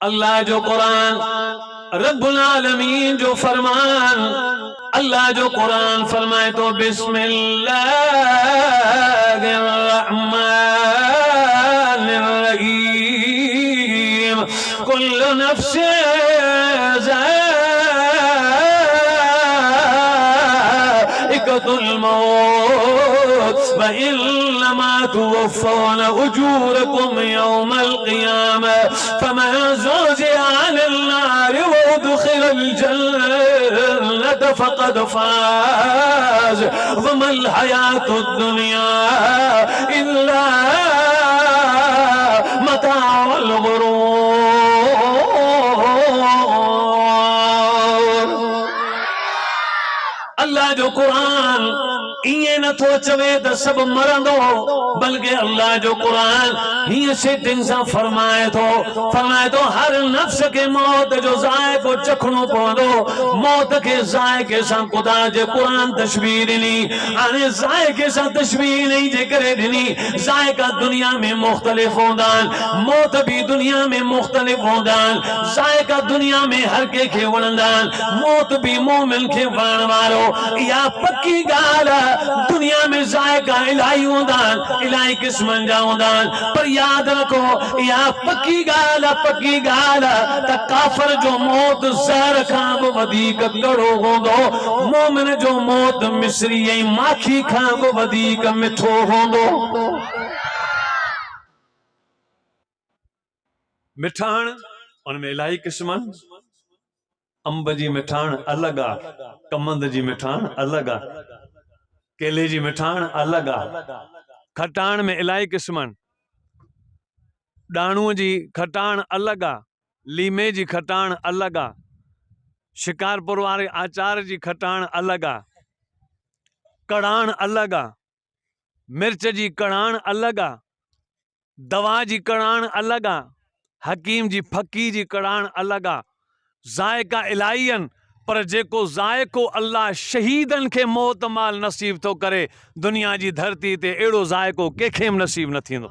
अल्लाह जो कुरान, रब्बुल आलमीन जो फरमान, अल्लाह जो कुरान फरमाए तो बिस्मिल्लाहिर्रहमानिर्रहीम कुल्लु नफ्सिन ज़ाइक़तुल मौत व इन्नमा तुवफ़्फ़ौना उजूरकुम यौमल क़ियामह फमन ज़ुहज़िहा अनिन नारि व उदख़िलल जन्नत फ़क़द फ़ाज़ वमल हयातुद दुनिया इल्ला मताउल गुरूर। अल्लाह जो कुरान इए न थो चवे त सब मरंदो, बल्कि अल्लाह जो कुरान हीअं सेटिंग सां फरमाए तो हर नफ्स के मौत जो ज़ाइक़ो चखणो पवंदो। मौत के ज़ाइक़े सां खुदा जे कुरान तशबीह ॾिनी। हाणे ज़ाइक़े सां तशबीह नहीं जे करे ॾिनी। ज़ाइक़ा दुनिया में मुख़्तलिफ़ हूंदा आहिनि, मौत भी दुनिया में मुख़्तलिफ़ हूंदा आहिनि। ज़ाइक़ा दुनिया में हर कंहिंखे वणंदा आहिनि, मौत भी मोमिन खे वणण वारो। इहा पक्की ॻाल्हि आहे, दुनिया में ज़ाइक़ा इलाही हूंदा आहिनि, इलाही क़िस्मनि जा हूंदा आहिनि, पर यादि रखो इहा पक्की ॻाल्हि आहे त काफ़िर जो मौत ज़हर खां बि वधीक कड़ो हूंदो, मोमिन जो मौत मिस्री ऐं माखी खां बि वधीक मिठो हूंदो। मिठाण उनमें इलाही क़िस्मनि, अंब जी मिठाण अलॻि आहे, कमंद जी मिठाण अलॻि आहे, केले जी मिठाण अलॻि आहे, खटाण में इलाही क़िस्मनि, ॾाणूअ जी खटाण अलॻि आहे, लीमे जी खटाण अलॻि आहे, शिकारपुर वारे आचार जी खटाण अलॻि आहे, कड़ाण अलॻि आहे, मिर्च जी कड़ाण अलॻि आहे, दवा जी कड़ाण अलॻि आहे, हकीम जी फकी जी कड़ाण अलॻि आहे। ज़ाइक़ा इलाही आहिनि, पर जेको ज़ाइक़ो अल्लाह शहीदनि खे मौत माल नसीब थो करे, दुनिया जी धरती ते अहिड़ो ज़ाइक़ो कंहिंखे बि नसीब न थींदो।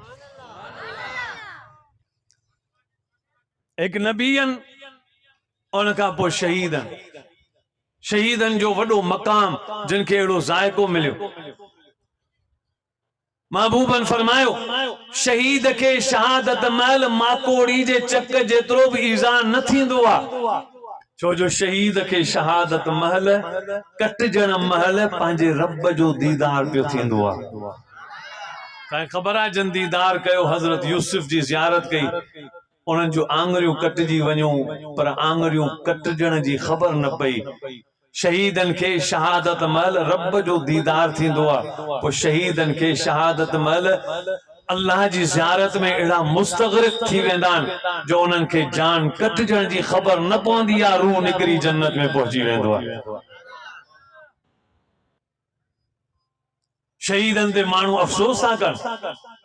एक नबीअनि उन खां पोइ शहीदनि जो वॾो मक़ाम, जिन खे अहिड़ो ज़ाइक़ो मिलियो। महबूबन फरमायो शहीद के शहादत महल माकोड़ी जे चक जेतिरो भी ईज़ा न थींदो आहे, छो जो शहीद के शहादत महल कटजण महल पंहिंजे रब जो दीदार पियो थींदो आहे। तव्हांखे ख़बर आहे जिन दीदार कयो, हज़रत यूसुफ जी ज़ियारत कई, उन्हनि जूं आङुरियूं कटिजी वञूं पर आङुरियूं कटजण जी ख़बर न पई। शहीदन के शहादत महल रब जो दीदार थींदो आहे, पोइ शहीदन के शहादत महल अल्लाह जी ज़ियारत में अहिड़ा मुस्तग़रिक़ थी वेंदा आहिनि जो उन्हनि खे जान कटजण जी ख़बर न पवंदी आहे, रूह निकिरी जन्नत में पहुची वेंदो आहे। शहीदन ते माण्हू अफ़सोस था कनि,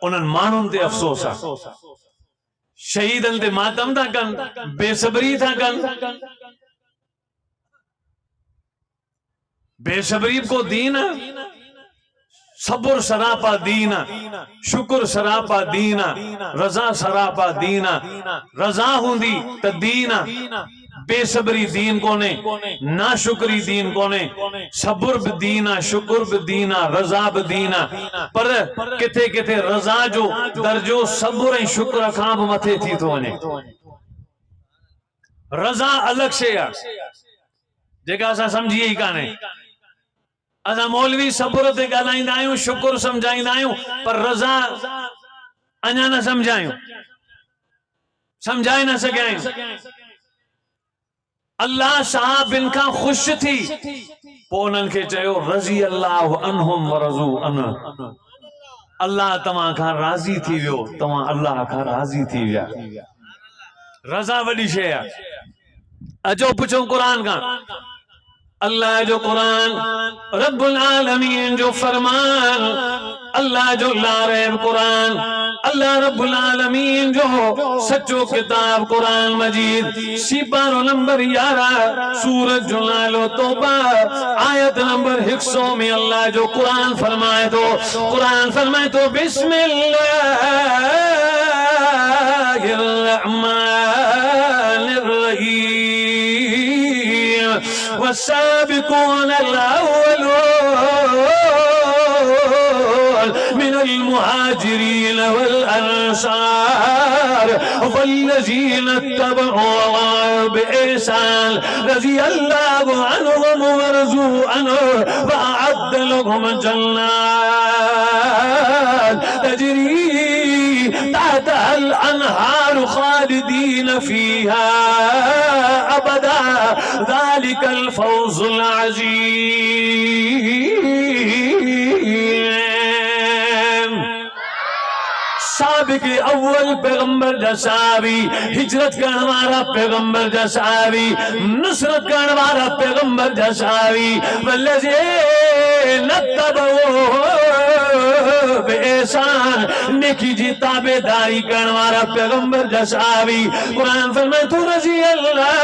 उन्हनि माण्हुनि ते अफ़सोस आहे। शहीदन ते मातम था कनि, बेसब्री था कनि। बेसब्री को दीन है, सब्र सरापा दीन, शुक्र सरापा दीन, रज़ा सरापा दीन। रज़ा हुंदी त दीन, बेसब्री दीन कोने, नाशुक्री दीन कोने। सब्र भी दीन, शुक्र भी दीन, रज़ा भी दीन, पर किथे किथे रज़ा जो दर्जो सब्र ऐं शुक्र खां भी मथे थी थो वञे। रज़ा अलग शइ आहे जेका असां समझी ही काने। असां मौलवी सब्र ते ॻाल्हाईंदा आहियूं, शुक्र समझाईंदा आहियूं, पर रज़ा अञा न समझायूं, समझाए न सघिया आहियूं। अल्लाह सहाबिन खां ख़ुश थी पोइ उन्हनि खे चयो रज़ी अल्लाहु अन्हुम व रज़ू अन, अल्लाह तव्हां खां राज़ी थी वियो, तव्हां अल्लाह खां राज़ी थी विया। रज़ा वॾी शइ आहे। अचो पुछो कुरान खां। अल्लाह जो कुरान, रब्बुल आलमीन जो फरमान, अल्लाह जो लारैब कुरान, अल्लाह रब्बुल आलमीन जो सच्चो किताब कुरान मजीद, सिपारो नंबर 11, सूरत जो नालो तौबा, आयत नंबर 100 में अल्लाह जो कुरान फरमाए तो बिस्मिल्लाहिर्रहमानिर्रहीम वस्साबिकून अल-अव्वलून मिनल मुहाजिरीन वल अंसार वल्लज़ीन इत्तबऊहुम बिइहसान रज़ियल्लाहु अन्हुम व रज़ू अन्हु व अअद्द लहुम जन्नात तजरी तहतहल अनहार खालिदीन फीहा अबदा ज़ालिकल फौज़ुल अज़ीम। साबिक़ अव्वल पैगंबर जसावी, हिजरत करने वाला पैगंबर जसावी, नुसरत करने वाला पैगंबर जसावी, वल्लज़ीना इत्तबऊहुम बिइहसान, नेकी जी ताबेदारी करने वाला पैगंबर जसावी। कुरान फरमाए तो रज़ी अल्लाह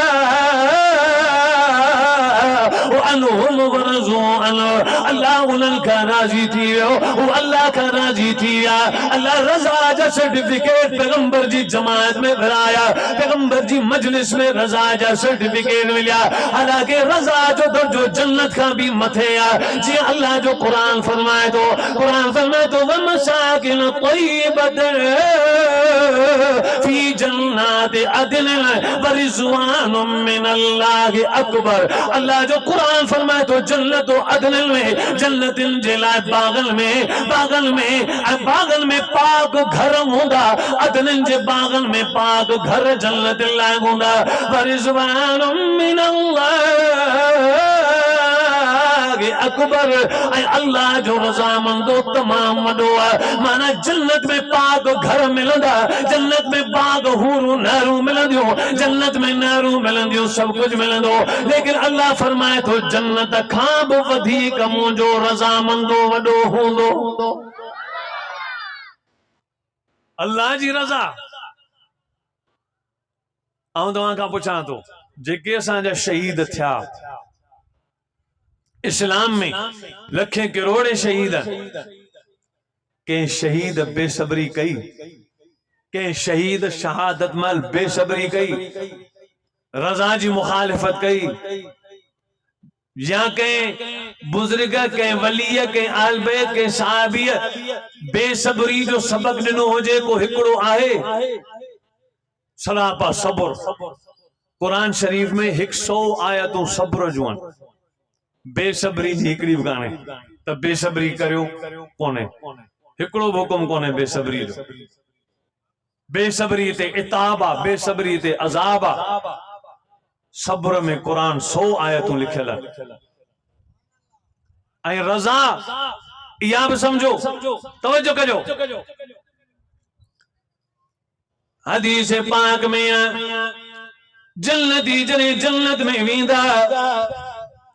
अल्लाह उनका राजी थी वो अल्लाह का राजी थी या अल्लाह रजा जा सर्टिफिकेट पैगंबर जी जमात में भराया, पैगंबर जी मजलिस में रजा जा सर्टिफिकेट मिला। हालांकि रजा जो जन्नत का भी मथे या जी अल्लाह जो कुरान फरमाए तो वमसाकिन तय्यबतन फी जन्नात अदन व रिज़वानुम मिनल्लाहि अकबर। अल्लाह जो कुरान फरमाए तो जन्नत अदन में, जन्नतिन जिला बागल में पाक घर होंदा, अदन जे बागल में पाक घर जन्नत लाग होंदा। व रिज़वानुम मिनल्लाहि अकबर, अल्लाह जो रज़ामंदो तमाम वडो माना जन्नत में पाक घर मिलंदा, जन्नत में बाग हूरू नारू मिलंदियो, जन्नत में नारू मिलंदियो, सब कुछ मिलंदो। लेकिन अल्लाह फरमाए तो जन्नत खां बि वधीक मुंहिंजो रज़ामंदो वडो हूंदो। अल्लाह जी रज़ा। आऊं तव्हां खां पुछां थो, जेके असांजा शहीद थिया इस्लाम में, लखे करोड़े शहीद, के शहीद बेसब्री कई, के शहीद शहादत मल बेसब्री कई, रजा जी मुखालिफत कई, या के बुजुर्ग के वलीय के आलबैत के साहबिय बेसब्री जो सबक दिनो हुजे को हिकड़ो आहे सलापा सब्र। कुरान शरीफ में 100 आयतों सब्र जुआन, बेसब्री जी हिकड़ी भी काने त बेसब्री करियो कोने, हिकड़ो हुकुम कोने बेसब्री जो। बेसब्री ते इताबा, बेसब्री ते अजाबा, सब्र में कुरान 100 आयतों लिखल। ऐं रज़ा इहा भी समझो, तवज्जो कजो, हदीस पाक में जन्नती जने जन्नत में वींदा,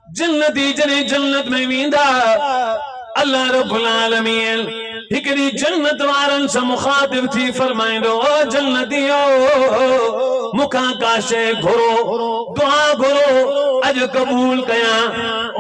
जन्नती जने जन्नत में वींदा। अल्लाह रब्बुल आलमीन हिकड़ी जन्नत वारन से मुखातिब थी फरमाइंदो, ओ जन्नतियो मुखा का शे घुरो, दुआ घुरो, अज कबूल कया,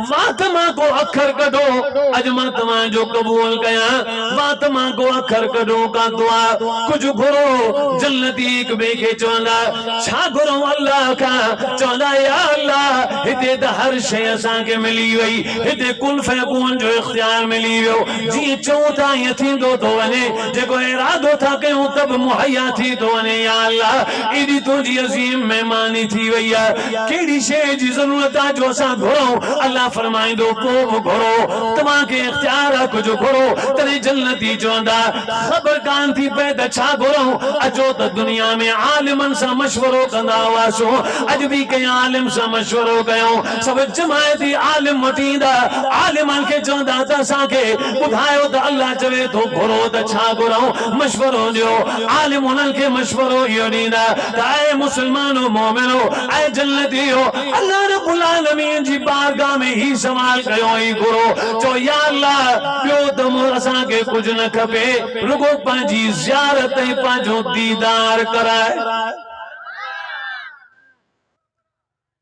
वातमा को अखर कढो, अज मां तव्हां जो कबूल कया, वातमा को अखर कढो का दुआ कुछ घुरो। जन्नती एक बे के चवंदा छा घुरो अल्लाह का, चवंदा या अल्लाह हिते त हर शे असां के मिली वई, हिते कुन फयकून जो इख्तियार मिली वियो, जी चऊं था ये थींदो तो वने, जेको इरादो था कयूं तब मुहैया थी तो वने। या अल्लाह एडी तुंहिंजी अज़ीम मेहमानी थी वई है, केड़ी शे जी जरूरत है जो असां घुरो। अल्लाह फरमाइंदो को घुरो, तव्हां के इख्तियार है कुछ घुरो। तने जन्नती चवंदा खबर कान थी पे त छा घुरो, अचो त दुनिया में आलिमन सां मशवरो कंदा हुआसो, अज भी कंहिं आलिम सां मशवरो कयो, सब जमायती आलिम वठी ईंदा, आलिमन के चवंदा त असांखे ॿुधायो त अल्लाह चवे तो घुरो त छा घुरो, मशवरो ॾियो। आलिम उन्हनि खे मशवरो इहो ॾींदा त ऐं मुस्लमानो मोमिनो ऐं जन्नतियो, अल्लाह रब्बुल आलमीन जी बारगाह में ही सवाल कयो ही घुरो, चो या अल्लाह ॿियो त असांखे कुझु न खपे, रुगो पंहिंजी ज़ियारत ऐं पंहिंजो दीदार कराए।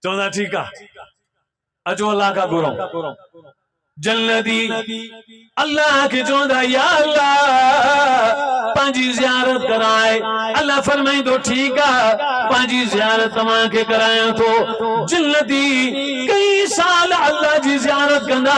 चवंदा ठीकु आहे, अचो अल्लाह का घुरो। जन्नती अल्लाह के चौंदा या अल्लाह पांजी ज़ियारत कराए। अल्लाह फरमाई तो ठीक है पांजी ज़ियारत तमां के कराया तो जन्नती कई साल अल्लाह जी ज़ियारत कंदा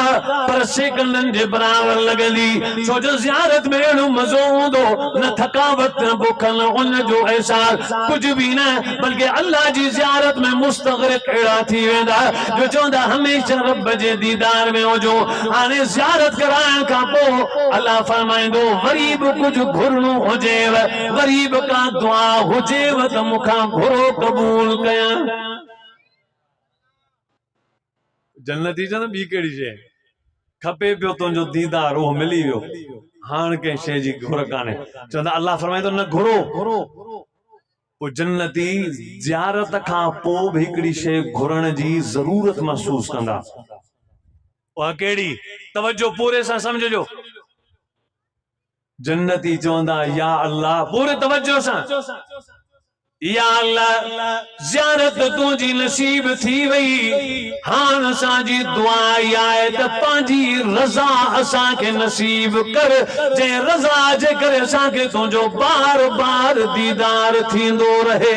पर सेकंडन जे बराबर लगंदी। छो जो ज़ियारत में एड़ो मज़ो हुंदो न थकावट न बुख न उन जो एहसास कुछ भी न, बल्कि अल्लाह जी ज़ियारत में मुस्तग़रिक़ एड़ा थी वेंदा जो चौंदा हमेशा रब जे दीदार में हो जो। हाणे ज़ियारत कराइण खां पोइ अल्लाह फरमाईंदो वरी बि कुझु घुरणो हुजेव, वरी बि का दुआ हुजेव त मूंखां घुरो क़बूल कयां। जन्नती चवंदा ॿी कहिड़ी शइ खपे पियो तुंहिंजो दीदार उहो मिली वियो, हाणे कंहिं शइ जी घुर कान्हे। चवंदा अल्लाह फरमाईंदो न घुरो। पोइ जन्नती ज़ियारत खां पोइ बि हिकिड़ी शइ घुरण जी ज़रूरत महसूस कंदा। उहा कहिड़ी? तवज्जो पूरे सां समझजो। जन्नती चवंदा या अल्लाह पूरे तवज्जो सां, या अल्लाह ज़ियारत तुंहिंजी नसीब थी वई, हाण असांजी दुआ इहा आहे त पंहिंजी रज़ा असांखे नसीब कर, जंहिं रज़ा जे करे असांखे तुंहिंजो बार बार दीदार थींदो रहे।